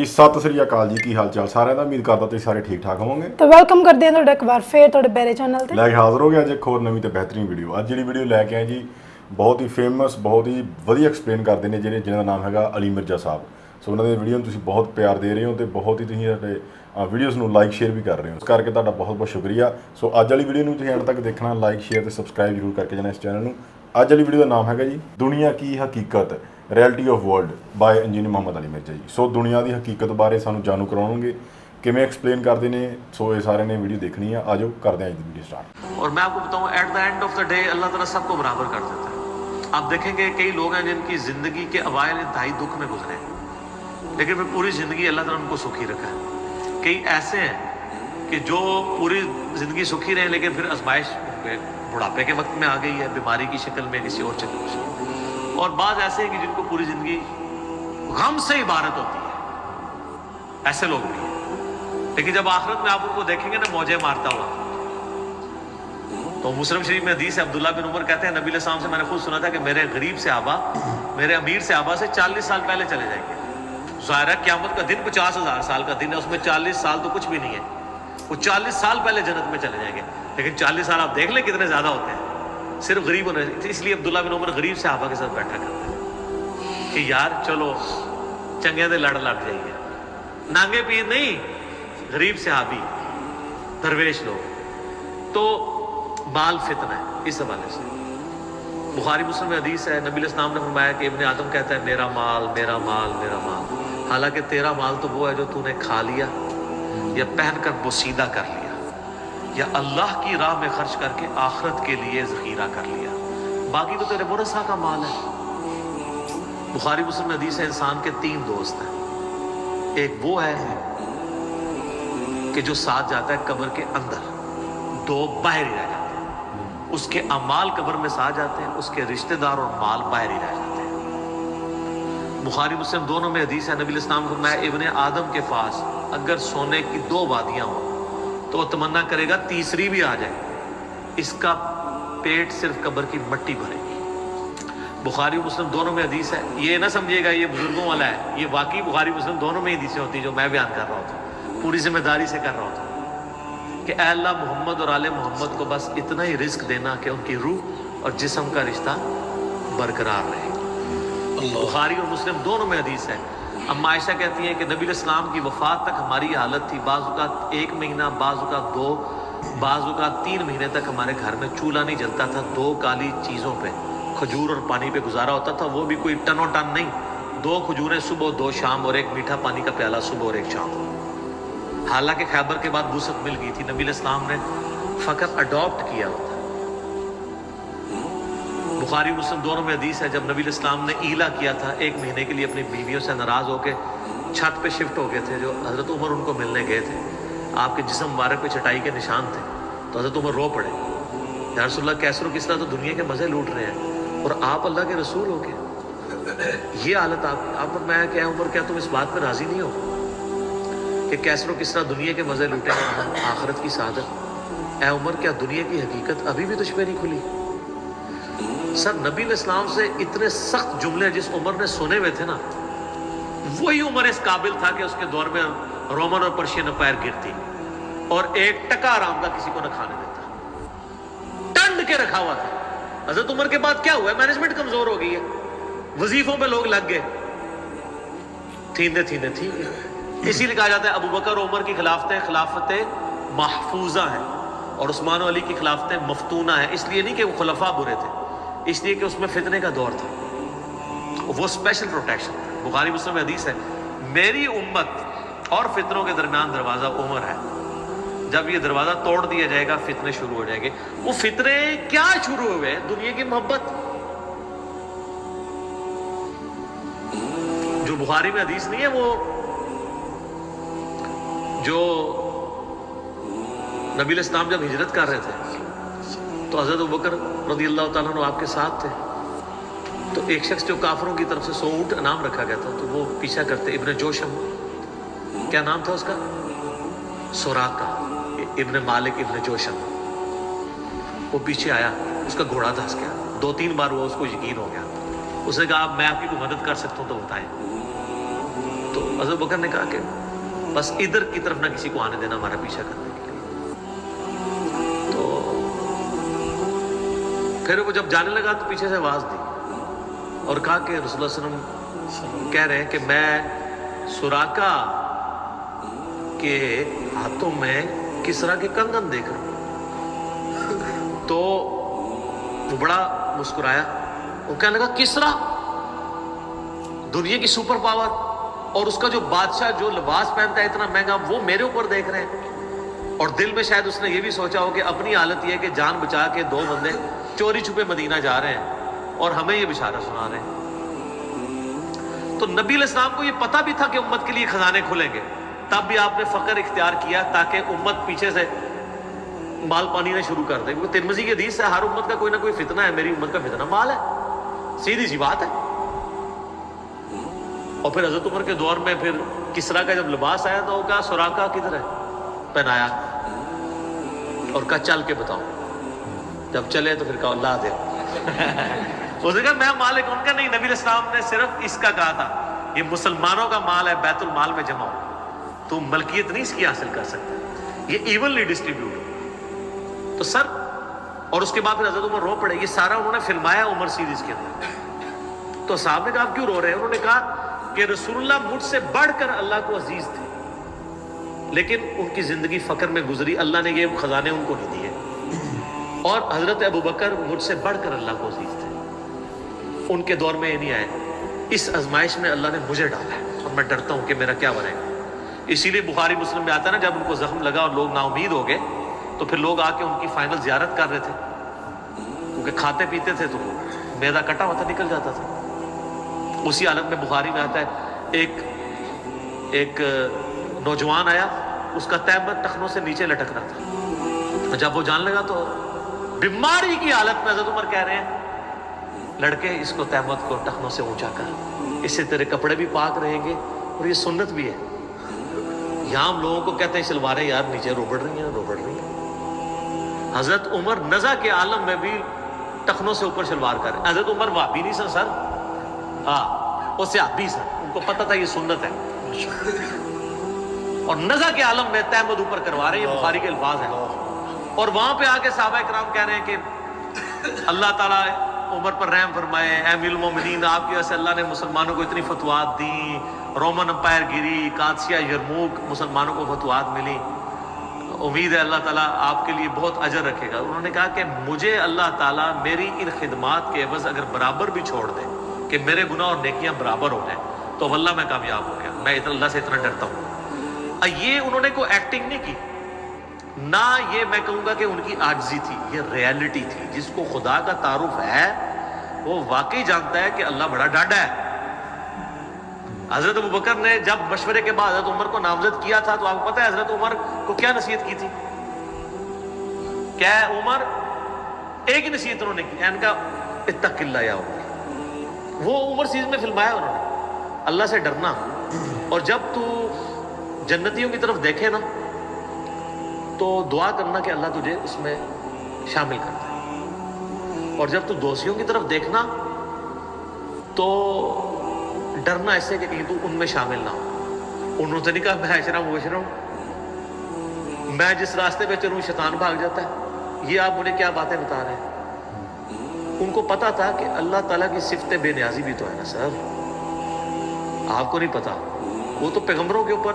ਸਤਿ ਸ੍ਰੀ ਅਕਾਲ ਜੀ, ਕੀ ਹਾਲ ਚਾਲ ਸਾਰਿਆਂ ਦਾ। ਉਮੀਦ ਕਰਦਾ ਤੁਸੀਂ ਸਾਰੇ ਠੀਕ ਠਾਕ ਹੋਵੋਗੇ। ਤਾਂ ਵੈਲਕਮ ਕਰਦੇ ਹਾਂ ਤੁਹਾਡਾ ਇੱਕ ਵਾਰ ਫੇਰ ਤੁਹਾਡੇ ਬੈਰੇ ਚੈਨਲ ਤੇ। ਲੈ ਕੇ ਹਾਜ਼ਰ ਹੋ ਗਿਆ ਅੱਜ ਇੱਕ ਹੋਰ ਨਵੀਂ ਤੇ ਬਿਹਤਰੀਨ ਵੀਡੀਓ। ਅੱਜ ਜਿਹੜੀ ਵੀਡੀਓ ਲੈ ਕੇ ਆਏ ਜੀ ਬਹੁਤ ਹੀ ਫੇਮਸ, ਬਹੁਤ ਹੀ ਵਧੀਆ ਐਕਸਪਲੇਨ ਕਰਦੇ ਨੇ ਜਿਹਨਾਂ ਦਾ ਨਾਮ ਹੈਗਾ ਅਲੀ ਮਿਰਜ਼ਾ ਸਾਹਿਬ। ਸੋ ਉਹਨਾਂ ਦੇ ਵੀਡੀਓ ਨੂੰ ਤੁਸੀਂ ਬਹੁਤ ਪਿਆਰ ਦੇ ਰਹੇ ਹੋ ਤੇ ਬਹੁਤ ਹੀ ਤੁਸੀਂ ਸਾਡੇ ਵੀਡੀਓਜ਼ ਨੂੰ ਲਾਈਕ ਸ਼ੇਅਰ ਵੀ ਕਰ ਰਹੇ ਹੋ, ਇਸ ਕਰਕੇ ਤੁਹਾਡਾ ਬਹੁਤ ਬਹੁਤ ਸ਼ੁਕਰੀਆ। ਸੋ ਅੱਜ ਵਾਲੀ ਵੀਡੀਓ ਨੂੰ ਤੁਸੀਂ ਐਂਡ ਤੱਕ ਦੇਖਣਾ, ਲਾਈਕ ਸ਼ੇਅਰ ਤੇ ਸਬਸਕ੍ਰਾਈਬ ਜ਼ਰੂਰ ਕਰਕੇ ਜਾਣਾ ਇਸ ਚੈਨਲ ਨੂੰ। ਅੱਜ ਵਾਲੀ ਵੀਡੀਓ ਦਾ ਨਾਮ ਹੈਗਾ ਜੀ ਦੁਨੀਆ ਕੀ ਹਕੀਕਤ, reality of world by engineer Muhammad Ali Mirza ji. So ਦੁਨੀਆ ਦੀ ਹਕੀਕਤ ਬਾਰੇ ਸਾਨੂੰ ਜਾਣੂ ਕਰਾਉਣਗੇ, ਕਿਵੇਂ ਐਕਸਪਲੇਨ ਕਰਦੇ ਨੇ। ਸੋ ਇਹ ਸਾਰਿਆਂ ਨੇ ਵੀਡੀਓ ਦੇਖਣੀ ਆ, ਆਜੋ ਕਰਦੇ हैं वीडियो स्टार्ट। और मैं आपको बताऊं, at the end of the day Allah ताला सबको बराबर कर देता है। आप देखेंगे कई लोग हैं जिनकी ज़िंदगी के अवाइल इंतहाई दुख में गुजरे हैं, लेकिन फिर पूरी ज़िंदगी अल्लाह ताला उनको सुखी रखा है। कई ऐसे हैं कि जो पूरी ज़िंदगी सुखी रहे लेकिन फिर आजमाइश बुढ़ापे के वक्त में आ गई है, बीमारी की शक्ल में, किसी और शक्ल में। और बाद ऐसे हैं कि जिनको पूरी ज़िंदगी गम से इबारत होती है, ऐसे लोग भी हैं। लेकिन जब आखिरत में आप उनको देखेंगे ना मौजे मारता हुआ, तो मुस्लिम शरीफ में हदीस है, अब्दुल्ला बिन उमर कहते हैं नबी अलैहि सलाम से मैंने खुद सुना था कि मेरे गरीब से आबा, मेरे अमीर से आबा से 40 साल पहले चले जाएंगे। ज़ाहिर है क़यामत का दिन 50,000 साल का दिन है, उसमें 40 साल तो कुछ भी नहीं है। वो 40 साल पहले जन्नत में चले जाएंगे, लेकिन 40 साल आप देख लें कितने ज़्यादा होते हैं सिर्फ गरीब होने। इसलिए अब्दुल्ला बिन उमर गरीब से आबा के साथ बैठा करते हैं कि यार चलो चंगे दे लड़ लग जाइए। नांगे पीर नहीं, गरीब सहाबी, दरवेश लोग। तो बाल फितना है इस हवाले से। बुखारी मुस्लिम में हदीस है, नबी इस्लाम ने फरमाया कि इब्ने आदम कहता है मेरा माल मेरा माल मेरा माल। हालांकि तेरा माल तो वो है जो तूने खा लिया या पहनकर बोसीदा कर लिया या अल्लाह की राह में खर्च करके आखिरत के लिए ज़खीरा कर लिया, बाकी तो तेरे मुरसा का माल है। बुखारी मुस्लिम में हदीस है, इंसान के 3 दोस्त हैं। एक वो है कि जो साथ जाता है कब्र के अंदर, 2 बाहर ही रह जाते हैं। उसके अमाल कब्र में साथ जाते हैं, उसके रिश्तेदार और माल बाहर ही रह जाते हैं। बुखारी मुस्लिम दोनों में हदीस है, नबी इस्लाम ने फरमाया इब्ने आदम के पास अगर सोने की 2 वादियां हों तो वो तमन्ना करेगा तीसरी भी आ जाए, इसका पेट सिर्फ कब्र की मट्टी भरेगी। बुखारी मुस्लिम दोनों में हदीस है, ये ना समझिएगा ये बुजुर्गों वाला है, ये वाकई बुखारी मुस्लिम दोनों में हदीसें होती जो मैं बयान कर रहा होता, पूरी जिम्मेदारी से कर रहा होता कि ऐ अल्लाह मोहम्मद और आले मोहम्मद को बस इतना ही रिस्क देना कि उनकी रूह और जिस्म का रिश्ता बरकरार रहे। बुखारी और मुस्लिम दोनों में हदीस है। अम्मा आयशा कहती हैं कि नबी इस्लाम की वफ़ात तक हमारी हालत थी, बाज़ 1 महीना, बाज़ 2, बाज़ 3 महीने तक हमारे घर में चूल्हा नहीं जलता था। 2 काली चीज़ों पे, खजूर और पानी पे गुजारा होता था, वो भी कोई टनो टन नहीं, 2 खजूरें सुबह 2 शाम और 1 मीठा पानी का प्याला सुबह और 1 शाम। हालांकि खैबर के बाद वुसअत मिल गई थी, नबी इस्लाम ने फ़कत अडॉप्ट किया होता। बुखारी मुस्लिम दोनों में हदीस है, जब नबी इस्लाम ने ईला किया था 1 महीने के लिए अपनी बीवियों से नाराज़ होकर छत पे शिफ्ट हो गए थे, जो हज़रत उमर उनको मिलने गए थे, आपके जिस्म मुबारक पे चटाई के निशान थे, तो हज़रत उमर रो पड़े, या रसूलल्लाह कैसर किस तरह तो दुनिया के मज़े लूट रहे हैं और आप अल्लाह के रसूल हो गए, ये हालत आप मैं क्या उमर, क्या तुम इस बात पर राज़ी नहीं हो कि कैसर किस तरह दुनिया के मज़े लूटे हैं आखिरत की सादत। ऐ उमर, क्या दुनिया की हकीकत अभी भी तुझ पे नहीं खुली? सर नबी इस्लाम से इतने सख्त जुमले जिस उमर ने सुने हुए थे ना, वही उमर इस काबिल था कि उसके दौर में रोमन और पर्शियन अपायर गिरती और 1 टका आराम का किसी को न खाने देता, टंड के रखा हुआ था। हजरत उमर के बाद क्या हुआ? मैनेजमेंट कमजोर हो गई है, वजीफों पे लोग लग गए, थींदे थींदे ठीक है। इसीलिए कहा जाता है अबू बकर और उमर की खिलाफतें महफूजा हैं और उस्मान और अली की खिलाफतें मफतूना हैं। इसलिए नहीं कि वो खुलफा बुरे थे, इसलिए कि उसमें फितने का दौर था, वो स्पेशल प्रोटेक्शन था। बुखारी मुस्लिम में हदीस है, मेरी उम्मत और फितनों के दरमियान दरवाज़ा उमर है, जब ये दरवाज़ा तोड़ दिया जाएगा फितने शुरू हो जाएंगे। वो फितने क्या शुरू हुए? दुनिया की मोहब्बत। जो बुखारी में हदीस नहीं है, वो जो नबी इस्लाम जब हिजरत कर रहे थे तो हज़रत अबू बकर रज़ियल्लाहु ताला अन्हु आपके साथ थे, तो एक शख्स जो काफरों की तरफ से 100 ऊँट इनाम रखा गया था, तो वो पीछा करते, इब्ने जोशम, क्या नाम था उसका? सुराका इब्ने मालिक इब्ने जोशम। वो पीछे आया, उसका घोड़ा धंस गया, 2-3 बार हुआ, उसको यकीन हो गया। उसने कहा मैं आपकी कोई मदद कर सकता हूँ तो बताएं। तो हज़रत बकर ने कहा कि बस इधर की तरफ ना किसी को आने देना हमारा पीछा करने के लिए। तो फिर वो जब जाने लगा तो पीछे से आवाज़ दी और कहा कि रसूलुल्लाह सल्लल्लाहु अलैहि वसल्लम कह रहे हैं कि मैं सुराका के हाथों में किसरा के कंगन देख रहा हूँ। तो वो बड़ा मुस्कुराया, वो कहने लगा किसरा, दुनिया की सुपर पावर, और उसका जो बादशाह जो लिबास पहनता है इतना महंगा, वो मेरे ऊपर देख रहे हैं। और दिल में शायद उसने ये भी सोचा हो कि अपनी हालत ये है कि जान बचा के 2 बंदे चोरी छुपे मदीना जा रहे हैं और हमें ये बिशारा सुना रहे हैं। तो नबी अलैहिस्सलाम को ये पता भी था कि उम्मत के लिए खजाने खुलेंगे, तब भी आपने फकर इख्तियार किया ताकि उम्मत पीछे से माल पानी ने शुरू कर दे। क्योंकि तिरमिज़ी की हदीस है हर उम्मत का कोई ना कोई फितना है, मेरी उम्मत का फितना माल है, सीधी सी बात है। और फिर हजरत उमर के दौर में फिर किसरा का जब लिबास आया तो वो कहा सुराका किधर है, पहनाया और कहा चल के बताओ। जब चले तो फिर कहा ला दे। उसने कहा मैं मालिक, उनका नहीं, नबी अलैहिस्सलाम ने सिर्फ इसका कहा था ये मुसलमानों का माल है, बैतुल माल में जमा हो, तुम मलकियत नहीं इसकी हासिल कर सकते, ये इवनली डिस्ट्रीब्यूट। तो सर, और उसके बाद फिर हजरत उमर रो पड़े। ये सारा उन्होंने फिल्माया उमर सीरीज के अंदर। तो साहब ने कहा आप क्यों रो रहे हैं? उन्होंने कहा कि रसूलुल्लाह मुझसे बढ़कर अल्लाह को अजीज थे, लेकिन उनकी जिंदगी फकर में गुजरी, अल्लाह ने ये खजाने उनको नहीं दिए। और हजरत अबू बकर मुझसे बढ़कर अल्लाह को अजीज थे, उनके दौर में ये नहीं आए। इस आजमाइश में अल्लाह ने मुझे डाला है और मैं डरता हूं कि मेरा क्या बनेगा। इसीलिए बुखारी मुस्लिम में आता है ना, जब उनको जख्म लगा और लोग नाउमीद हो गए तो फिर लोग आके उनकी फाइनल जियारत कर रहे थे, क्योंकि खाते पीते थे तो मैदा कटा हुआ था, निकल जाता था। उसी हालत में बुखारी में आता है एक नौजवान आया, उसका तैमत टखनों से नीचे लटक रहा था। जब वो जान लगा तो बीमारी की हालत में हज़रत उमर कह रहे हैं लड़के इसको तैमत को टखनों से ऊंचा कर, इससे तेरे कपड़े भी पाक रहेंगे और ये सुन्नत भी है। यहाँ हम लोगों को कहते हैं सलवारें यार नीचे रोबड़ रही हैं, रोबड़ रही हैं। हजरत उमर नज़ा के आलम में भी टखनों से ऊपर शलवार कर। हजरत उमर वहाबी नहीं सर, हाँ वो सहाबी सर, उनको पता था ये सुन्नत है, और नज़ा के आलम में तहमद ऊपर करवा रहे हैं, ये बुखारी के अल्फाज हैं। और वहां पे आके सहाबा इकराम कह रहे हैं कि अल्लाह ताला उमर पर रहम फरमाए, अमीरुल मोमिनीन, आपकी वजह से अल्लाह ने मुसलमानों को इतनी फतवात दी, रोमन अंपायर गिरी, कादसिया यरमूक, मुसलमानों को फतवात मिली, उम्मीद है अल्लाह ताला आपके लिए बहुत अजर रखेगा। उन्होंने कहा कि मुझे अल्लाह ताला मेरी इन खिदमात के एवज अगर बराबर भी छोड़ दे कि मेरे गुनाह और नेकियां बराबर हो जाए तो वल्लाह मैं कामयाब हो गया, मैं इतना अल्लाह से इतना डरता हूँ। ये उन्होंने कोई एक्टिंग नहीं की ना, ये मैं कहूँगा कि उनकी आजिज़ी थी, ये रियलिटी थी। जिसको खुदा का तारुफ है वो वाकई जानता है कि अल्लाह बड़ा डाढ़ा है। हजरत अबू बकर ने जब मशवरे के बाद हजरत उमर को नामजद किया था तो आपको पता है हजरत उमर को क्या नसीहत की थी? क्या है उमर, एक ही नसीहत उन्होंने की, इनका इत्तक़िल्लाह या उमर। वो उमर सीरीज में फिल्माया उन्होंने, अल्लाह से डरना। और जब तू जन्नतियों की तरफ देखे ना तो दुआ करना कि अल्लाह तुझे उसमें शामिल करता है, और जब तू दोषियों की तरफ देखना तो डरना ऐसे कि कहीं तू उनमें शामिल ना हो। उन्होंने तो नहीं कहा मैं अशरम वशरम, मैं जिस रास्ते पे चलूँ शैतान भाग जाता है, ये आप मुझे क्या बातें बता रहे हैं? उनको पता था कि अल्लाह ताला की सिफत बेनियाजी भी तो है ना सर, आपको नहीं पता? वो तो पैगंबरों के ऊपर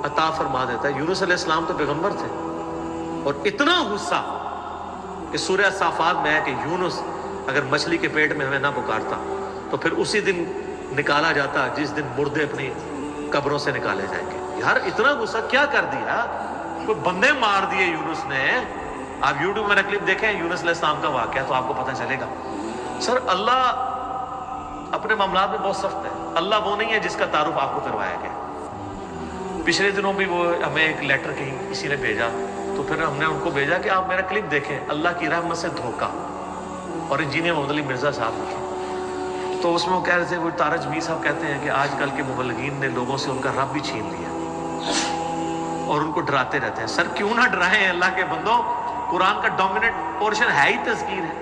अता फरमा देता है। यूनुस अलैहिस्सलाम तो पैगंबर थे, और इतना गुस्सा कि सूरह साफात में है कि यूनुस अगर मछली के पेट में हमें ना पुकारता तो फिर उसी दिन निकाला जाता जिस दिन मुर्दे अपनी कब्रों से निकाले जाएंगे। यार इतना गुस्सा क्या कर दिया, कोई बंदे मार दिए यूनुस ने। आप यूट्यूब में क्लिप देखें यूनुस अलैहिस्सलाम का वाकया तो आपको पता चलेगा। सर अल्लाह अपने मामलात में बहुत सख्त है। अल्लाह वो नहीं है जिसका तारुफ आपको करवाया गया। पिछले दिनों भी वो हमें एक लेटर कहीं किसी ने भेजा, तो फिर हमने उनको भेजा कि आप मेरा क्लिप देखें, अल्लाह की रहमत से धोखा, और इंजीनियर मोहम्मद अली मिर्जा साहब लिखे। तो उसमें वो कह रहे थे, वो तारज मीर साहब कहते हैं कि आजकल के मुबल्लिगीन ने लोगों से उनका रब भी छीन लिया और उनको डराते रहते हैं। सर क्यों ना डराएं अल्लाह के बंदों, कुरान का डोमिनेंट पोर्शन है ही तज़कीर है,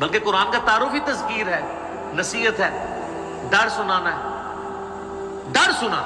बल्कि कुरान का तारुफ ही तज़कीर है, नसीहत है, डर सुनाना है। डर सुना।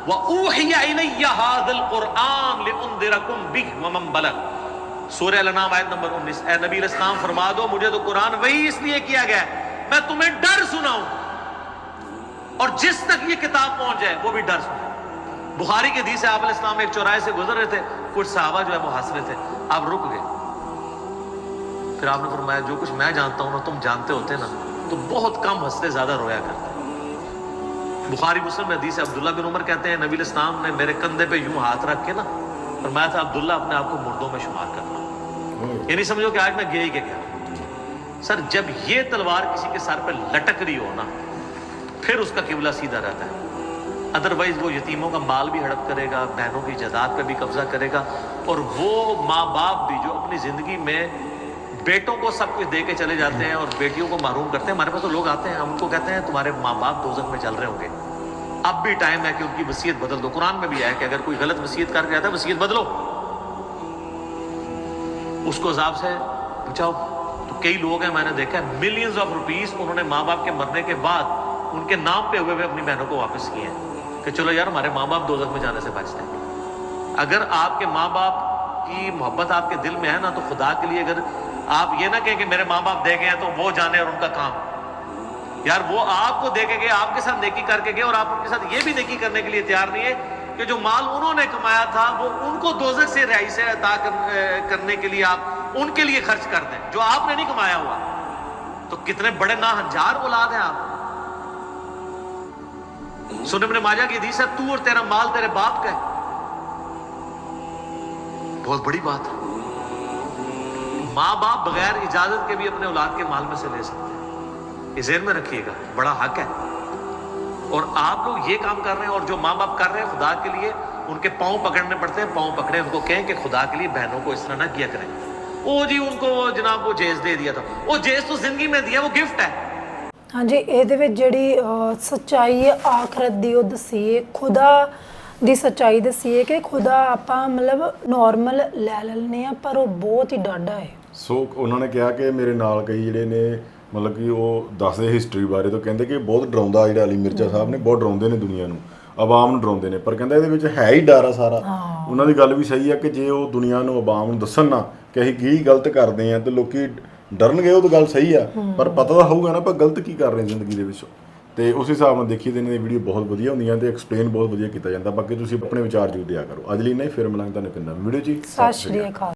वऊहिया इलैया हाज़ल कुरआन लिउंदिरकुम बिहि वमन बलग, सूरह अल-अनाम आयत नंबर 19। ए नबी अलैहिस्सलाम फरमा दो, मुझे तो कुरान वही इसलिए किया गया है मैं तुम्हें डर सुनाऊं, और जिस तक ये किताब पहुंच जाए वो भी डर सुनाए। बुखारी के हदीस है, आप अलैहिस्सलाम एक चौराहे से गुजर रहे थे, कुछ सहाबा जो है वो हंस रहे थे, आप रुक गए। फिर आपने फरमाया जो कुछ मैं जानता हूं ना तुम जानते होते ना तो बहुत कम हंसते, ज्यादा रोया करते। बुखारी मुस्लिम में हदीस है, अब्दुल्ला बिन उमर कहते हैं नबी अलैहिस्सलाम ने मेरे कंधे पे यूं हाथ रख के ना फरमाया था, अब्दुल्ला अपने आप को मुर्दों में शुमार करना। ये नहीं समझो कि आज मैं गया ही क्या। सर जब ये तलवार किसी के सर पे लटक रही हो ना फिर उसका किबला सीधा रहता है, अदरवाइज वो यतीमों का माल भी हड़प करेगा, बहनों की जायदाद पे भी कब्जा करेगा, और वो माँ बाप भी जो अपनी जिंदगी में बेटों को सब कुछ दे के चले जाते हैं और बेटियों को महरूम करते हैं। हमारे पास तो लोग आते हैं, हम उनको कहते हैं तुम्हारे माँ बाप दोज़ख में चल रहे होंगे, अब भी टाइम है कि उनकी वसीयत बदल दो। कुरान में भी है कि अगर कोई गलत वसीयत करके आता है वसीयत बदलो, उसको अजाब से बचाओ। तो कई लोग हैं, मैंने देखा है मिलियंस ऑफ रुपीस उन्होंने माँ बाप के मरने के बाद उनके नाम पे हुए अपनी बहनों को वापस किए हैं कि चलो यार हमारे माँ बाप दोज़ख में जाने से बचते हैं। अगर आपके माँ बाप की मोहब्बत आपके दिल में है ना तो खुदा के लिए अगर आप ये ना कहें कि मेरे माँ बाप दे गए हैं तो वो जाने और उनका काम, यार वो आपको दे के गए, आपके साथ नेकी करके गए, और आप उनके साथ ये भी नेकी करने के लिए तैयार नहीं है कि जो माल उन्होंने कमाया था वो उनको दोज़ख से रिहाई से अता करने के लिए आप उनके लिए खर्च कर दें जो आपने नहीं कमाया हुआ। तो कितने बड़े नाहंजार औलाद हैं आप। सुनने में माजा की हदीस है, तू और तेरा माल तेरे बाप का है, बहुत बड़ी बात है। माँ बाप बगैर इजाजत के भी अपने औलाद के माल में से ले सकते हैं, ये ज़हन में रखिएगा, बड़ा हक है। और आप लोग ये काम कर रहे हैं, और जो माँ बाप कर रहे हैं खुदा के लिए उनके पाँव पकड़ने पड़ते हैं, पाँव पकड़े उनको कहें कि खुदा के लिए बहनों को इस तरह ना किया करें। ओ जी उनको जनाब वो जेज दे दिया था, वो जेज तो जिंदगी में दिया, वो गिफ्ट है। हाँ जी, ਇਹਦੇ ਵਿੱਚ ਜਿਹੜੀ ਸੱਚਾਈ ਹੈ ਆਖਰਤ ਦੀ ਉਹ ਦਸੀਏ, ਖੁਦਾ ਦੀ ਸੱਚਾਈ ਦਸੀਏ ਕਿ ਖੁਦਾ ਆਪਾਂ ਮਤਲਬ ਨਾਰਮਲ ਲੈ ਲੈਂਦੇ ਆ ਪਰ ਉਹ ਬਹੁਤ ਹੀ ਡਾਢਾ ਹੈ। ਸੋ ਉਹਨਾਂ ਨੇ ਕਿਹਾ ਕਿ ਮੇਰੇ ਨਾਲ ਕਈ ਜਿਹੜੇ ਨੇ ਮਤਲਬ ਕਿ ਉਹ ਦੱਸਦੇ ਹਿਸਟਰੀ ਬਾਰੇ, ਤਾਂ ਕਹਿੰਦੇ ਕਿ ਬਹੁਤ ਡਰਾਉਂਦਾ ਜਿਹੜਾ ਅਲੀ ਮਿਰਜ਼ਾ ਸਾਹਿਬ ਨੇ, ਬਹੁਤ ਡਰਾਉਂਦੇ ਨੇ ਦੁਨੀਆ ਨੂੰ, ਆਵਾਮ ਨੂੰ ਡਰਾਉਂਦੇ ਨੇ, ਪਰ ਕਹਿੰਦਾ ਇਹਦੇ ਵਿੱਚ ਹੈ ਹੀ ਡਰ ਆ ਸਾਰਾ। ਉਹਨਾਂ ਦੀ ਗੱਲ ਵੀ ਸਹੀ ਆ ਕਿ ਜੇ ਉਹ ਦੁਨੀਆ ਨੂੰ ਆਵਾਮ ਨੂੰ ਦੱਸਣ ਨਾ ਕਿ ਅਸੀਂ ਕੀ ਗਲਤ ਕਰਦੇ ਆ ਤੇ ਲੋਕੀ ਡਰਨਗੇ, ਉਹ ਤਾਂ ਗੱਲ ਸਹੀ ਆ, ਪਰ ਪਤਾ ਤਾਂ ਹੋਊਗਾ ਨਾ ਆਪਾਂ ਗਲਤ ਕੀ ਕਰ ਰਹੇ ਜ਼ਿੰਦਗੀ ਦੇ ਵਿੱਚ। ਤੇ ਉਸ ਹਿਸਾਬ ਨਾਲ ਦੇਖੀਏ ਤਾਂ ਇਹਨਾਂ ਦੀ ਵੀਡੀਓ ਬਹੁਤ ਵਧੀਆ ਹੁੰਦੀਆਂ ਤੇ ਐਕਸਪਲੇਨ ਬਹੁਤ ਵਧੀਆ ਕੀਤਾ ਜਾਂਦਾ। ਬਾਕੀ ਤੁਸੀਂ ਆਪਣੇ ਵਿਚਾਰ ਜ਼ਰੂਰ ਦਿਆ ਕਰੋ। ਅੱਜ ਲਈ ਨਹੀਂ, ਫਿਰ ਮਿਲਾਂਗੇ ਤੁਹਾਨੂੰ ਕਿੰਨਾ ਵੀਡੀਓ 'ਚ। ਸਤਿ ਸ਼੍ਰੀ ਅਕਾਲ।